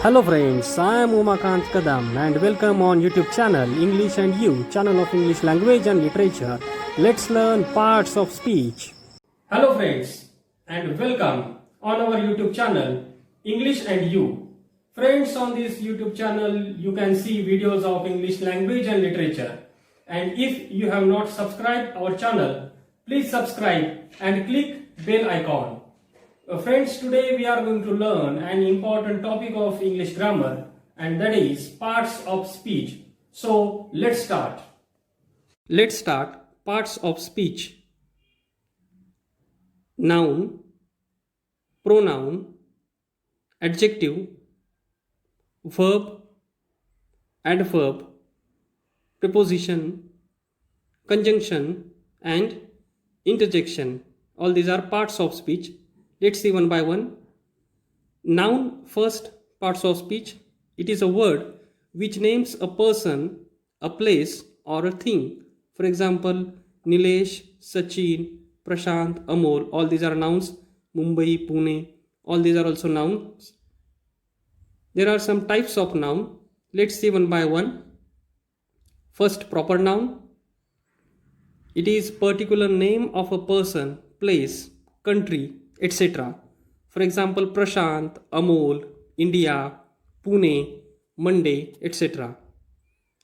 Hello friends, I am Umakant Kadam and welcome on YouTube channel English and You, channel of English language and literature. Let's learn parts of speech. Hello friends and welcome on our YouTube channel English and You. Friends, on this YouTube channel you can see videos of English language and literature. And if you have not subscribed our channel, please subscribe and click bell icon. Friends, today we are going to learn an important topic of English grammar, and that is parts of speech. So let's start. Let's start parts of speech. Noun, pronoun, adjective, verb, adverb, preposition, conjunction and interjection. All these are parts of speech. Let's see one by one. Noun first, parts of speech. It is a word which names a person, a place or a thing. For example, Nilesh, Sachin, Prashant, Amol, all these are nouns. Mumbai, Pune, all these are also nouns. There are some types of noun. Let's see one by one. First, proper noun. It is particular name of a person, place, country, etc. For example, Prashant, Amol, India, Pune, Monday, etc.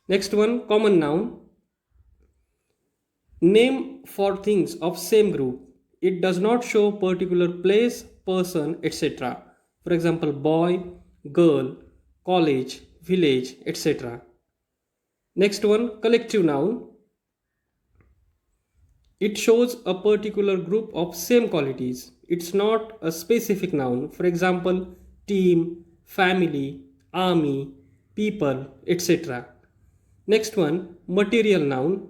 Next one, common noun. Name for things of same group. It does not show particular place, person, etc. For example, boy, girl, college, village, etc. Next one, collective noun. It shows a particular group of same qualities. It's not a specific noun. For example, team, family, army, people, etc. Next one, material noun.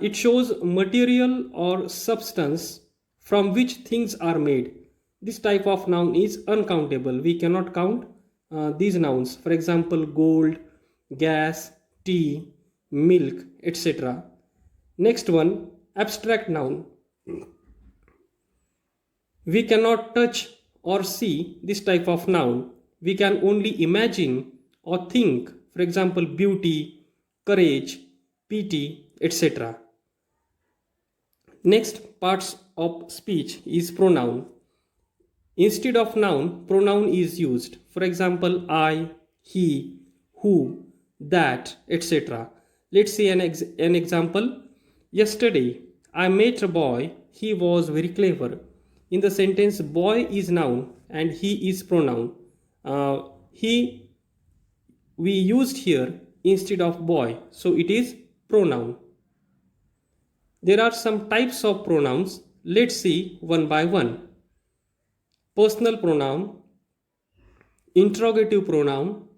It shows material or substance from which things are made. This type of noun is uncountable. We cannot count these nouns. For example, gold, gas, tea, milk, etc. Next one, abstract noun. We cannot touch or see this type of noun. We can only imagine or think. For example, beauty, courage, pity, etc. Next, parts of speech is pronoun. Instead of noun, pronoun is used. For example, I, he, who, that, etc. Let's see an example. Yesterday, I met a boy. He was very clever. In the sentence, boy is noun and he is pronoun. He we used here instead of boy, so it is pronoun. There are some types of pronouns. Let's see one by one. Personal pronoun, interrogative pronoun,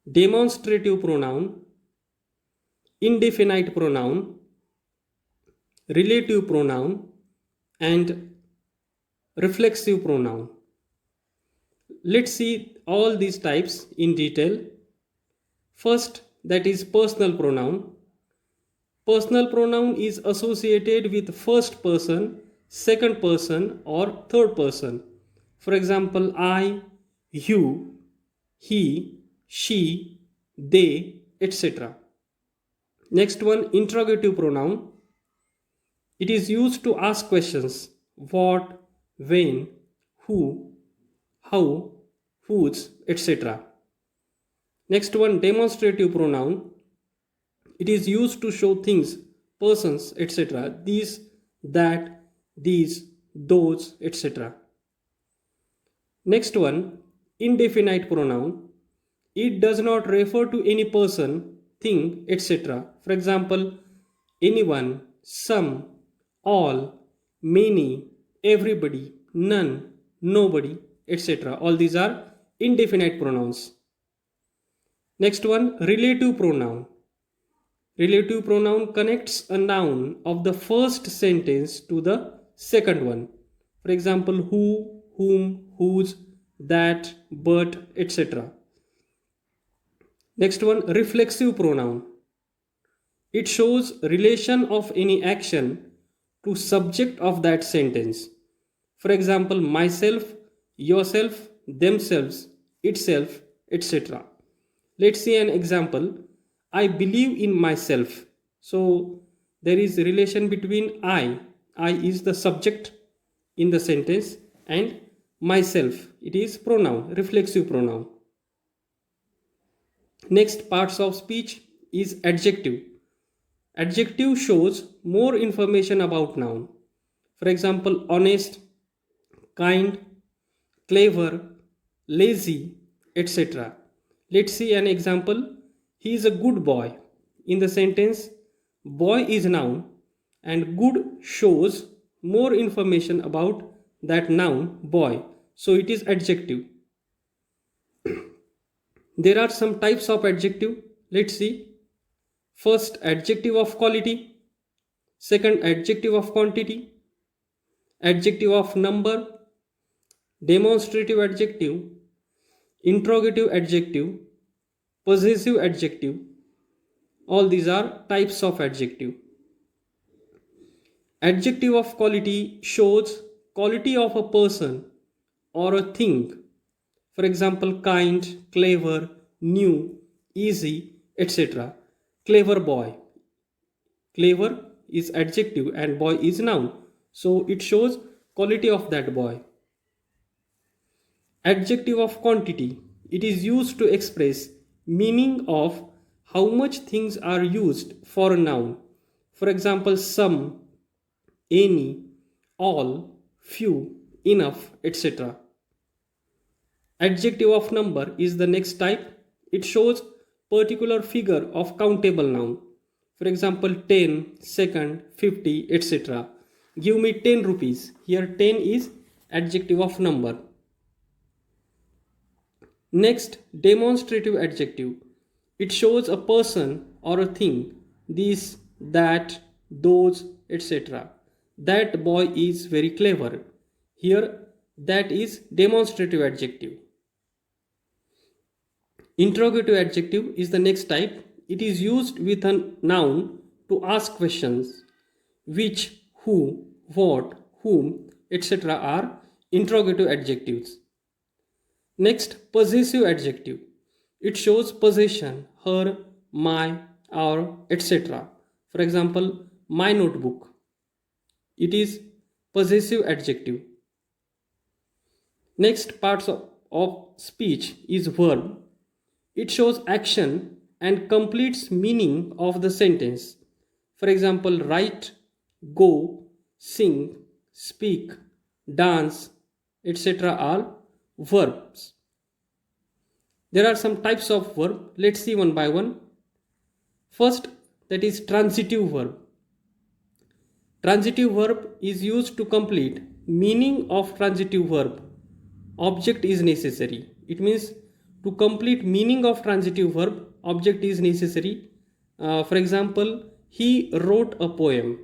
demonstrative pronoun, indefinite pronoun, relative pronoun, and reflexive pronoun. Let's see all these types in detail. First, that is personal pronoun. Personal pronoun is associated with first person, second person, or third person. For example, I, you, he, she, they, etc. Next one, interrogative pronoun. It is used to ask questions. What, when, who, how, whose, etc. Next one, demonstrative pronoun. It is used to show things, persons, etc. These, that, these, those, etc. Next one, indefinite pronoun. It does not refer to any person, thing, etc. For example, anyone, some, all, many, everybody, none, nobody, etc. All these are indefinite pronouns. Next one, relative pronoun. Relative pronoun connects a noun of the first sentence to the second one. For example, who, whom, whose, that, but, etc. Next one, reflexive pronoun. It shows relation of any action to subject of that sentence. For example, myself, yourself, themselves, itself, etc. Let's see an example. I believe in myself. So there is a relation between I. I is the subject in the sentence, and myself. It is pronoun, reflexive pronoun. Next parts of speech is adjective. Adjective shows more information about noun. For example, honest, kind, clever, lazy, etc. Let's see an example. He is a good boy. In the sentence, boy is noun and good shows more information about that noun boy. So it is adjective. There are some types of adjective. Let's see. First, adjective of quality. Second, adjective of quantity. Adjective of number. Demonstrative adjective. Interrogative adjective. Possessive adjective. All these are types of adjective. Adjective of quality shows quality of a person or a thing. For example, kind, clever, new, easy, etc. Clever boy. Clever is adjective and boy is noun. So it shows quality of that boy. Adjective of quantity. It is used to express meaning of how much things are used for a noun. For example, some, any, all, few, enough, etc. Adjective of number is the next type. It shows particular figure of countable noun. For example, 10, second, 50, etc. Give me 10 rupees. Here 10 is adjective of number. Next, demonstrative adjective. It shows a person or a thing. This, that, those, etc. That boy is very clever. Here, that is demonstrative adjective. Interrogative adjective is the next type. It is used with a noun to ask questions. Which, who, what, whom, etc. are interrogative adjectives. Next, possessive adjective. It shows possession, her, my, our, etc. For example, my notebook. It is possessive adjective. Next parts of speech is verb. It shows action and completes meaning of the sentence. For example, write, go, sing, speak, dance, etc. are verbs. There are some types of verb. Let's see one by one. First, that is transitive verb. Transitive verb is used to complete meaning of transitive verb. Object is necessary. It means to complete meaning of transitive verb, object is necessary. For example, he wrote a poem.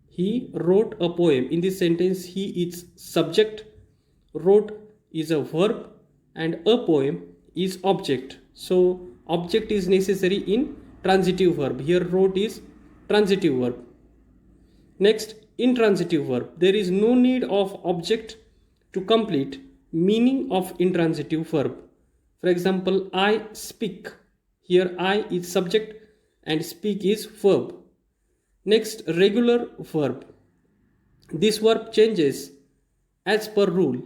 He wrote a poem. In this sentence, he is subject, wrote is a verb, and a poem is object. So object is necessary in transitive verb. Here wrote is transitive verb. Next, intransitive verb. There is no need of object to complete meaning of intransitive verb. For example, I speak. Here I is subject and speak is verb. Next, regular verb. This verb changes as per rule.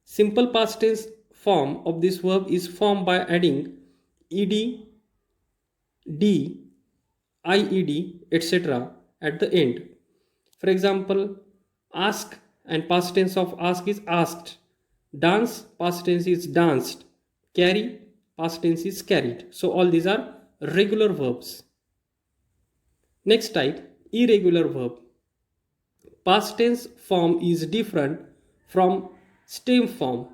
Simple past tense form of this verb is formed by adding ed, d, ied, etc. at the end. For example, ask and past tense of ask is asked. Dance, past tense is danced. Carry, past tense is carried. So all these are regular verbs. Next type, irregular verb. Past tense form is different from stem form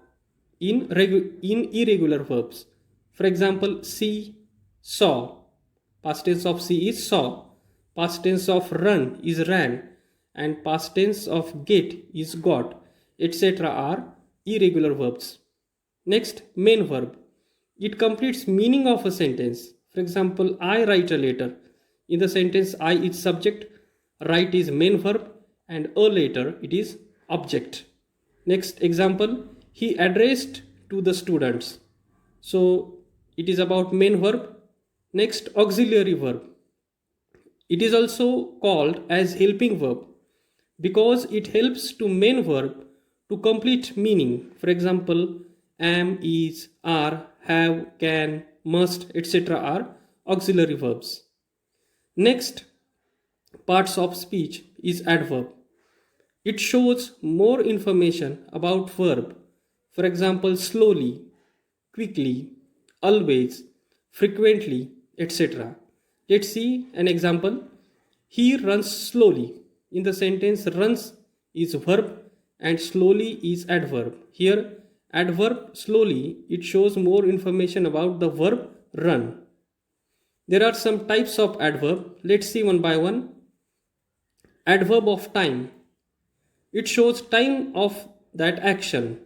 in irregular verbs. For example, see, saw. Past tense of see is saw. Past tense of run is ran. And past tense of get is got, etc. are irregular verbs. Next, main verb. It completes meaning of a sentence. For example, I write a letter. In the sentence, I is subject, write is main verb, and a letter it is object. Next example, he addressed to the students. So it is about main verb. Next, auxiliary verb. It is also called as helping verb because it helps to main verb to complete meaning. For example, am, is, are, have, can, must, etc. are auxiliary verbs. Next, parts of speech is adverb. It shows more information about verb. For example, slowly, quickly, always, frequently, etc. Let's see an example. He runs slowly. In the sentence, runs is verb and slowly is adverb. Here, adverb slowly, it shows more information about the verb run. There are some types of adverb. Let's see one by one. Adverb of time. It shows time of that action.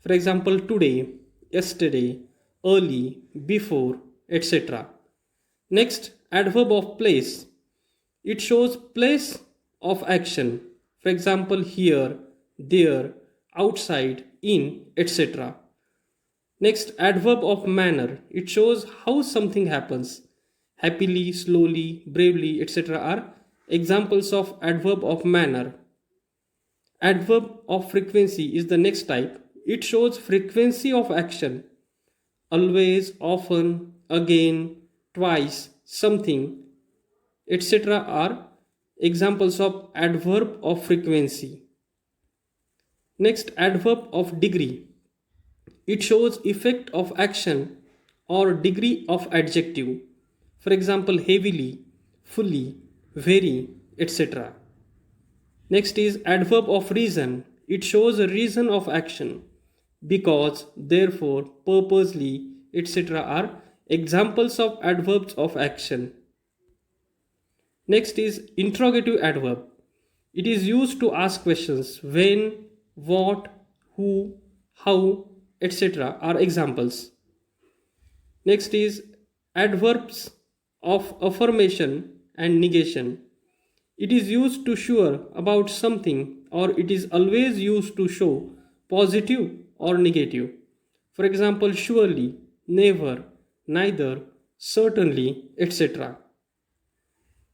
For example, today, yesterday, early, before, etc. Next, adverb of place. It shows place of action. For example, here, there, outside, in, etc. Next, adverb of manner. It shows how something happens. Happily, slowly, bravely, etc. are examples of adverb of manner. Adverb of frequency is the next type. It shows frequency of action. Always, often, again, twice, something, etc. are examples of adverb of frequency. Next, adverb of degree. It shows effect of action or degree of adjective. For example, heavily, fully, very, etc. Next is adverb of reason. It shows a reason of action. Because, therefore, purposely, etc. are examples of adverbs of action. Next is interrogative adverb. It is used to ask questions. When, what, who, how, etc. are examples. Next is adverbs of affirmation and negation. It is used to sure about something or it is always used to show positive or negative. For example, surely, never, neither, certainly, etc.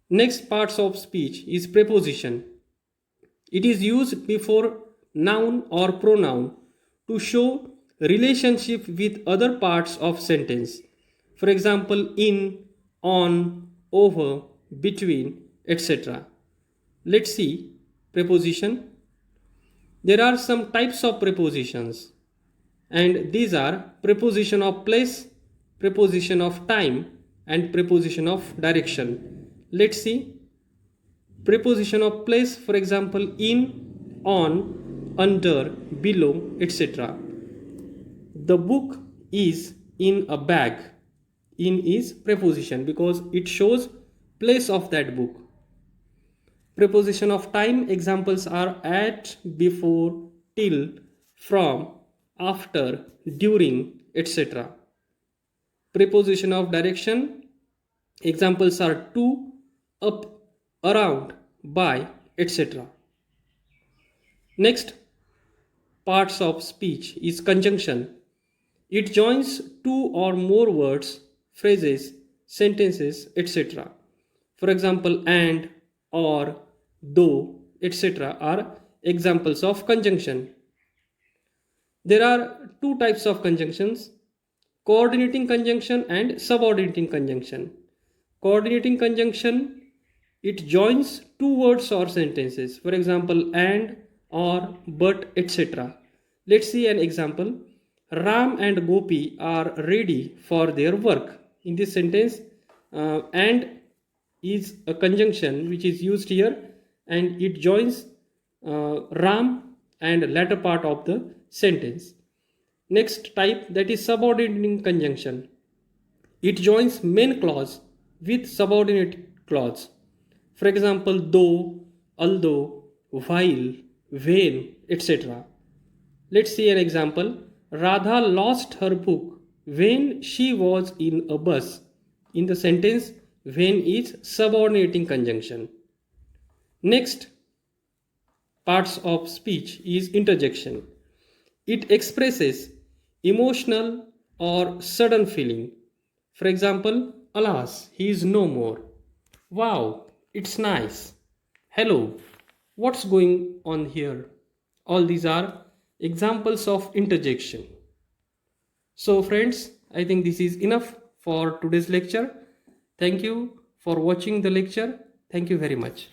Next parts of speech is preposition. It is used before noun or pronoun to show relationship with other parts of sentence. For example, in, on, over, between, etc. Let's see preposition. There are some types of prepositions and these are preposition of place, preposition of time and preposition of direction. Let's see preposition of place, for example, in, on, under, below, etc. The book is in a bag. In is preposition because it shows place of that book. Preposition of time examples are at, before, till, from, after, during, etc. Preposition of direction examples are to, up, around, by, etc. Next parts of speech is conjunction. It joins two or more words, phrases, sentences, etc. For example, and, or, though, etc. are examples of conjunction. There are two types of conjunctions: coordinating conjunction and subordinating conjunction. Coordinating conjunction, it joins two words or sentences. For example, and, or, but, etc. Let's see an example. Ram and Gopi are ready for their work. In this sentence, and is a conjunction which is used here and it joins Ram and latter part of the sentence. Next type, that is subordinating conjunction. It joins main clause with subordinate clause. For example, though, although, while, when, etc. Let's see an example. Radha lost her book when she was in a bus. In the sentence, when is subordinating conjunction. Next parts of speech is interjection. It expresses emotional or sudden feeling. For example, alas, he is no more. Wow, it's nice. Hello, what's going on here? All these are examples of interjection. So, friends, I think this is enough for today's lecture. Thank you for watching the lecture. Thank you very much.